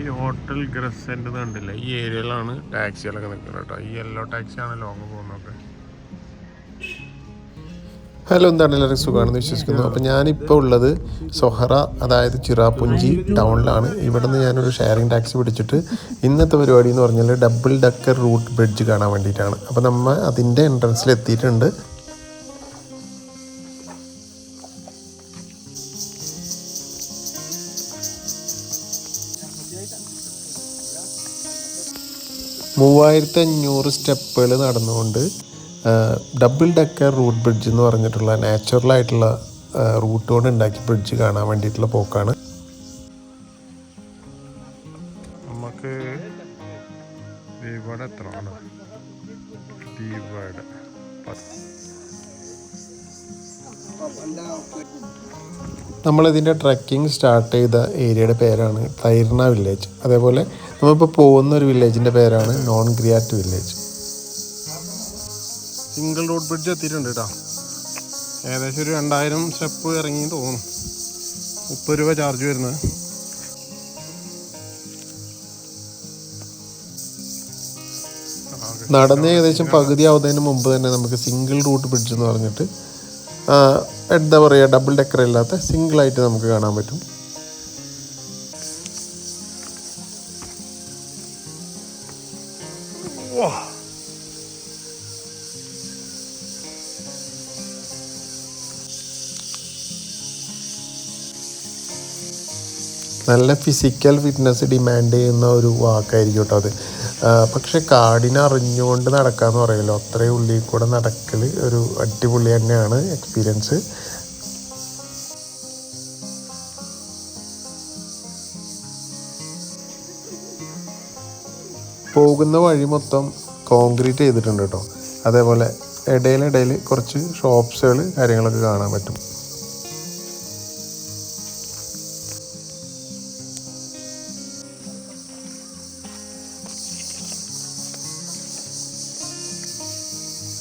ഈ ഹോട്ടൽ ഗ്രസെന്റ് കണ്ടില്ല, ഈ ഏരിയയിലാണ് ടാക്സികളൊക്കെ നിൽക്കുന്നത് കേട്ടോ. ഈ യെല്ലോ ടാക്സിയാണ് ലോങ് പോകുന്നതൊക്കെ. ഹലോ, എന്താണ് എല്ലാവരും സുഖമാണെന്ന് വിശ്വസിക്കുന്നു. അപ്പോൾ ഞാനിപ്പോൾ ഉള്ളത് സൊഹറ, അതായത് ചിറാപുഞ്ചി ടൗണിലാണ്. ഇവിടെ നിന്ന് ഞാനൊരു ഷെയറിംഗ് ടാക്സി പിടിച്ചിട്ട് ഇന്നത്തെ പരിപാടി എന്ന് പറഞ്ഞാൽ ഡബിൾ ഡക്കർ റൂട്ട് ബ്രിഡ്ജ് കാണാൻ വേണ്ടിയിട്ടാണ്. അപ്പോൾ നമ്മൾ അതിൻ്റെ എൻട്രൻസിൽ എത്തിയിട്ടുണ്ട്. (3500) സ്റ്റെപ്പുകൾ നടന്നുകൊണ്ട് ഡബിൾ ഡക്കർ റൂട്ട് ബ്രിഡ്ജ് എന്ന് പറഞ്ഞിട്ടുള്ള നാച്ചുറലായിട്ടുള്ള റൂട്ട് കൊണ്ട് ഉണ്ടാക്കിയ ബ്രിഡ്ജ് കാണാൻ വേണ്ടിയിട്ടുള്ള പോക്കാണ്. നമുക്ക് ഇവിടെ എത്ര നമ്മളിതിൻ്റെ ട്രക്കിംഗ് സ്റ്റാർട്ട് ചെയ്ത ഏരിയയുടെ പേരാണ് തൈർന വില്ലേജ്. അതേപോലെ നമ്മളിപ്പോൾ പോകുന്ന ഒരു വില്ലേജിൻ്റെ പേരാണ് Nongriat village. Single road bridge എത്തിയിട്ടുണ്ട് കേട്ടോ. ഏകദേശം ഒരു 2000 സ്റ്റെപ്പ് ഇറങ്ങി തോന്നുന്നു. 30 രൂപ ചാർജ് വരുന്നത്. നടന്ന് ഏകദേശം പകുതി ആവുന്നതിന് മുമ്പ് തന്നെ നമുക്ക് സിംഗിൾ റൂട്ട് ബ്രിഡ്ജ് എന്ന് പറഞ്ഞിട്ട് എന്താ പറയുക, ഡബിൾ ഡെക്കർ ഇല്ലാത്ത സിംഗിളായിട്ട് നമുക്ക് കാണാൻ പറ്റും. നല്ല ഫിസിക്കൽ ഫിറ്റ്നസ് ഡിമാൻഡ് ചെയ്യുന്ന ഒരു വാക്കായിരിക്കും കേട്ടോ അത്. പക്ഷെ കാടിനെ അറിഞ്ഞുകൊണ്ട് നടക്കാമെന്ന് പറയുമല്ലോ, അത്രയും ഉള്ളിൽ കൂടെ നടക്കൽ ഒരു അടിപൊളി തന്നെയാണ് എക്സ്പീരിയൻസ്. പോകുന്ന വഴി മൊത്തം കോൺക്രീറ്റ് ചെയ്തിട്ടുണ്ട് കേട്ടോ. അതേപോലെ ഇടയിലിടയിൽ കുറച്ച് ഷോപ്സുകൾ കാര്യങ്ങളൊക്കെ കാണാൻ പറ്റും.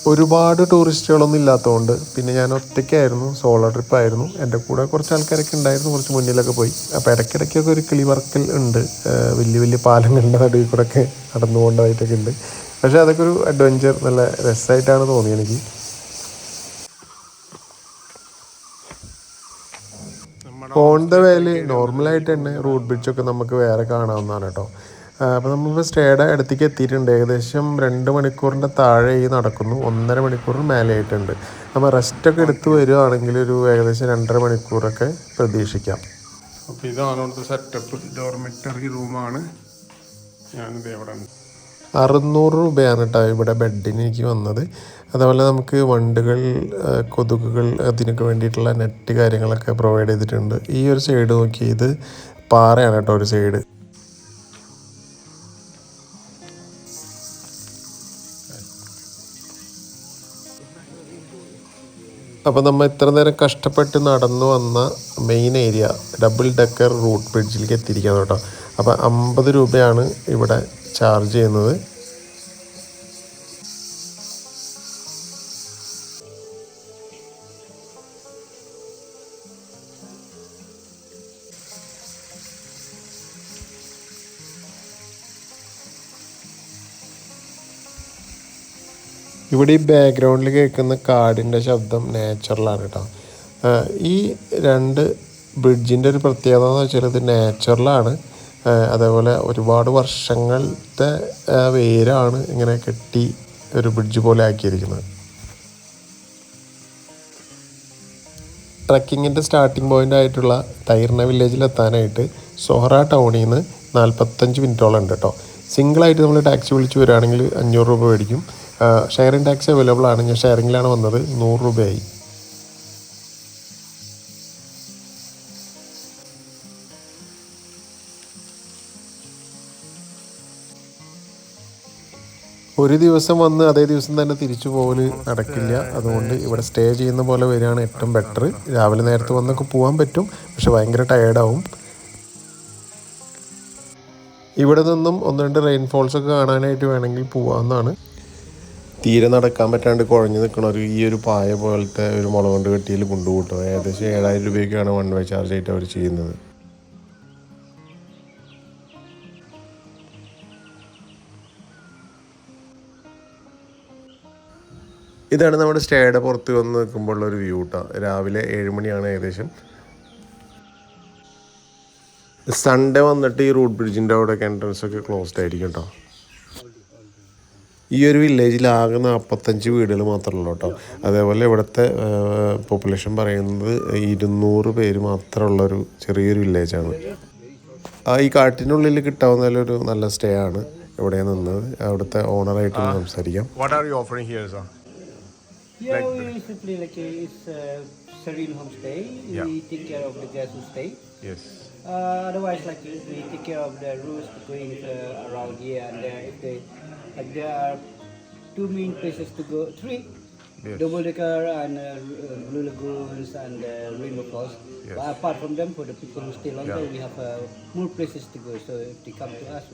ഒരുപാട് ടൂറിസ്റ്റുകളൊന്നും ഇല്ലാത്തതുകൊണ്ട് പിന്നെ ഞാൻ ഒറ്റയ്ക്കായിരുന്നു, സോളോ ട്രിപ്പായിരുന്നു. എൻ്റെ കൂടെ കുറച്ച് ആൾക്കാരൊക്കെ ഉണ്ടായിരുന്നു, കുറച്ച് മുന്നിലൊക്കെ പോയി. അപ്പോൾ ഇടയ്ക്കിടയ്ക്കൊക്കെ ഒരു കിളിവർക്കൽ ഉണ്ട്, വലിയ വലിയ പാലങ്ങളുടെ നടുവിൽ കൂടെ ഒക്കെ നടന്നുകൊണ്ടായിട്ടൊക്കെ ഉണ്ട്. പക്ഷേ അതൊക്കെ ഒരു അഡ്വഞ്ചർ, നല്ല രസമായിട്ടാണ് തോന്നിയത് എനിക്ക്. ഓൺ ദ വേയിൽ നോർമലായിട്ട് തന്നെ റൂട്ട് ബ്രിഡ്ജൊക്കെ നമുക്ക് വേറെ കാണാവുന്നതാണ് കേട്ടോ. അപ്പോൾ നമ്മളിപ്പോൾ സ്റ്റേയുടെ അടുത്തേക്ക് എത്തിയിട്ടുണ്ട്. ഏകദേശം 2 മണിക്കൂറിൻ്റെ താഴെ നടക്കുന്നു, 1.5 മണിക്കൂറിന് മേലെ ആയിട്ടുണ്ട്. നമ്മൾ റെസ്റ്റൊക്കെ എടുത്ത് വരികയാണെങ്കിൽ ഒരു ഏകദേശം 2.5 മണിക്കൂറൊക്കെ പ്രതീക്ഷിക്കാം. അപ്പോൾ ഇതാണ് അവിടുത്തെ സെറ്റപ്പ്. ഡോർമെറ്ററി റൂമാണ്. ഞാനിത് എവിടെ 600 രൂപയാണ് കേട്ടോ ഇവിടെ ബെഡിന് എനിക്ക് വന്നത്. അതുപോലെ നമുക്ക് വണ്ടുകൾ, കൊതുകുകൾ, അതിനൊക്കെ വേണ്ടിയിട്ടുള്ള നെറ്റ് കാര്യങ്ങളൊക്കെ പ്രൊവൈഡ് ചെയ്തിട്ടുണ്ട്. ഈ ഒരു സൈഡ് നോക്കി, ഇത് പാറയാണ് കേട്ടോ ഒരു സൈഡ്. അപ്പോൾ നമ്മൾ ഇത്ര നേരം കഷ്ടപ്പെട്ട് നടന്നു വന്ന main area double decker root ബ്രിഡ്ജിലേക്ക് എത്തിയിരിക്കുകയാണ് കേട്ടോ. അപ്പോൾ 50 രൂപയാണ് ഇവിടെ ചാർജ് ചെയ്യുന്നത്. ഇവിടെ ഈ ബാക്ക്ഗ്രൗണ്ടിൽ കേൾക്കുന്ന കാടിൻ്റെ ശബ്ദം നാച്ചുറലാണ് കേട്ടോ. ഈ 2 ബ്രിഡ്ജിൻ്റെ ഒരു പ്രത്യേകത എന്ന് വെച്ചാൽ ഇത് നാച്ചുറലാണ്. അതേപോലെ ഒരുപാട് വർഷങ്ങളത്തെ വേരാണ് ഇങ്ങനെ കെട്ടി ഒരു ബ്രിഡ്ജ് പോലെ ആക്കിയിരിക്കുന്നത്. ട്രക്കിങ്ങിൻ്റെ സ്റ്റാർട്ടിംഗ് പോയിൻ്റ് ആയിട്ടുള്ള തൈർന വില്ലേജിലെത്താനായിട്ട് സൊഹറ ടൗണിൽ നിന്ന് 45 മിനിറ്റോളം ഉണ്ട് കേട്ടോ. സിംഗിളായിട്ട് നമ്മൾ ടാക്സി വിളിച്ച് വരികയാണെങ്കിൽ 500 രൂപ മേടിക്കും. ഷെയറിംഗ് ടാക്സി അവൈലബിൾ ആണ്. ഞാൻ ഷെയറിങ്ങിലാണ് വന്നത്, 100 രൂപയായി. ഒരു ദിവസം വന്ന് അതേ ദിവസം തന്നെ തിരിച്ചു പോകൽ നടക്കില്ല. അതുകൊണ്ട് ഇവിടെ സ്റ്റേ ചെയ്യുന്ന പോലെ വരികയാണ് ഏറ്റവും ബെറ്റർ. രാവിലെ നേരത്തെ വന്നൊക്കെ പോകാൻ പറ്റും, പക്ഷെ ഭയങ്കര ടയേർഡാവും. ഇവിടെ നിന്നും 1-2 റെയിൻഫോൾസൊക്കെ കാണാനായിട്ട് വേണമെങ്കിൽ പോകാവുന്നതാണ്. തീരെ നടക്കാൻ പറ്റാണ്ട് കുഴഞ്ഞു നിൽക്കണ ഈ ഒരു പായ പോലത്തെ ഒരു മുള കൊണ്ട് കെട്ടിയിൽ കൊണ്ടുകൂട്ടും. ഏകദേശം 7000 രൂപയ്ക്കാണ് 1 വേ ചാർജ് ആയിട്ട് അവർ ചെയ്യുന്നത്. ഇതാണ് നമ്മുടെ സ്റ്റേയുടെ പുറത്ത് വന്ന് നിൽക്കുമ്പോഴുള്ളൊരു വ്യൂ കേട്ടോ. രാവിലെ 7 മണിയാണ് ഏകദേശം. സൺഡേ വന്നിട്ട് ഈ റൂട്ട് ബ്രിഡ്ജിൻ്റെ അവിടെയൊക്കെ എൻട്രൻസ് ഒക്കെ ക്ലോസ്ഡ് ആയിരിക്കും കേട്ടോ. ഈ ഒരു വില്ലേജിൽ ആകെ 45 വീടുകൾ മാത്രമേ ഉള്ളൂ കേട്ടോ. അതേപോലെ ഇവിടുത്തെ പോപ്പുലേഷൻ പറയുന്നത് 200 പേര് മാത്രമുള്ളൊരു ചെറിയൊരു വില്ലേജാണ്. ഈ കാട്ടിനുള്ളിൽ കിട്ടാവുന്നതിലൊരു നല്ല സ്റ്റേ ആണ് ഇവിടെ നിന്നത്. അവിടുത്തെ ഓണറായിട്ട് സംസാരിക്കാം. What are you offering here, sir? Yeah, we simply it's serene homestay. Yeah. We take care of the guests who stay. Yes. Otherwise, we take care of the roost going around here and there. If there are 2 main places to go, 3. Yes. Double Decker and Blue Lagoons and Rainbow Falls. Yes. But apart from them, for the people who stay longer, Yeah. we have more places to go. So if they come to us,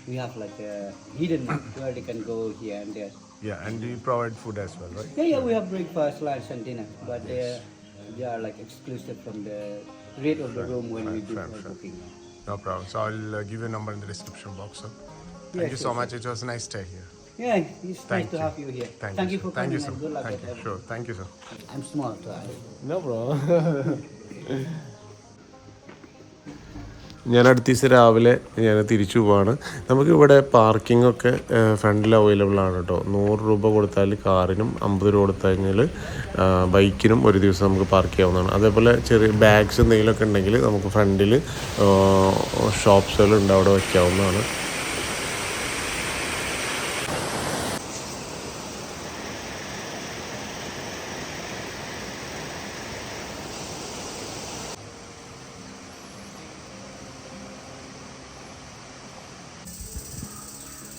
we have like a hidden map where they can go here and there. Yeah, and you provide food as well, right? Yeah, we have breakfast, lunch, and dinner, but they are like exclusive from the rate of the room when we do Fine. booking. No problem. So I'll give you a number in the description box, sir. Thank Yes, you so much. It was a nice stay here. Yeah, it's Thank nice to you. have you here. Thank you sir. for Thank coming you, sir. and good luck Thank with you. everything. Sure. Thank you, sir. I'm small, so No bro. ഞാൻ അടുത്ത ദിവസം രാവിലെ ഞാൻ തിരിച്ചു പോവാണ്. നമുക്കിവിടെ parking ഒക്കെ ഫ്രണ്ടിൽ അവൈലബിൾ ആണ് കേട്ടോ. 100 രൂപ കൊടുത്താൽ കാറിനും 50 രൂപ കൊടുത്തു കഴിഞ്ഞാൽ ബൈക്കിനും ഒരു ദിവസം നമുക്ക് പാർക്ക് ചെയ്യാവുന്നതാണ്. അതേപോലെ ചെറിയ ബാഗ്സ് എന്തെങ്കിലുമൊക്കെ ഉണ്ടെങ്കിൽ നമുക്ക് ഫ്രണ്ടിൽ ഷോപ്സുകളുണ്ട്, അവിടെ വയ്ക്കാവുന്നതാണ്.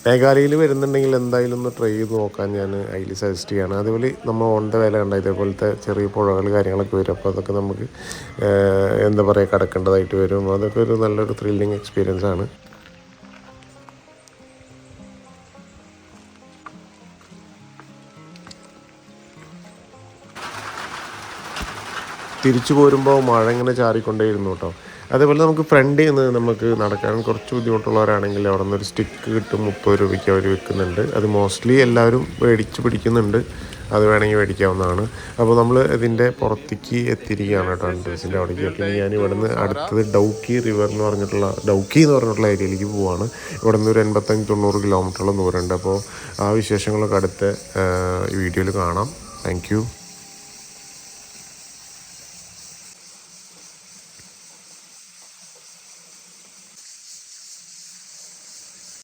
മേഘാലയയിൽ വരുന്നുണ്ടെങ്കിൽ എന്തായാലും ഒന്ന് ട്രൈ ചെയ്ത് നോക്കാൻ ഞാൻ അതിൽ സജസ്റ്റ് ചെയ്യാണ്. അതേപോലെ നമ്മൾ ഓൺ ദ വേല കണ്ട ഇതേപോലത്തെ ചെറിയ പുഴകൾ കാര്യങ്ങളൊക്കെ വരും. അപ്പോൾ അതൊക്കെ നമുക്ക് എന്താ പറയുക കടക്കേണ്ടതായിട്ട് വരും. അതൊക്കെ ഒരു നല്ലൊരു ത്രില്ലിങ് എക്സ്പീരിയൻസ് ആണ്. തിരിച്ചു പോരുമ്പോൾ മഴ ഇങ്ങനെ ചാറിക്കൊണ്ടേയിരുന്നു കേട്ടോ. അതേപോലെ നമുക്ക് ഫ്രണ്ടിൽ നിന്ന് നമുക്ക് നടക്കാൻ കുറച്ച് ബുദ്ധിമുട്ടുള്ളവരാണെങ്കിൽ അവിടെ നിന്നൊരു സ്റ്റിക്ക് കിട്ടും, 30 രൂപയ്ക്ക് അവർ വിൽക്കുന്നുണ്ട്. അത് മോസ്റ്റ്ലി എല്ലാവരും മേടിച്ച് പിടിക്കുന്നുണ്ട്, അത് വേണമെങ്കിൽ മേടിക്കാവുന്നതാണ്. അപ്പോൾ നമ്മൾ ഇതിൻ്റെ പുറത്തേക്ക് എത്തിയിരിക്കുകയാണ് കേട്ടോ, എൻട്രൻസിൻ്റെ അവിടേക്ക്. പിന്നെ ഞാൻ ഇവിടെ നിന്ന് അടുത്തത് ഡൗക്കി എന്ന് പറഞ്ഞിട്ടുള്ള ഏരിയയിലേക്ക് പോവാണ്. ഇവിടെ നിന്ന് ഒരു 85-90 കിലോമീറ്ററോളം ദൂരമുണ്ട്. അപ്പോൾ ആ വിശേഷങ്ങളൊക്കെ അടുത്ത വീഡിയോയിൽ കാണാം. Thank you.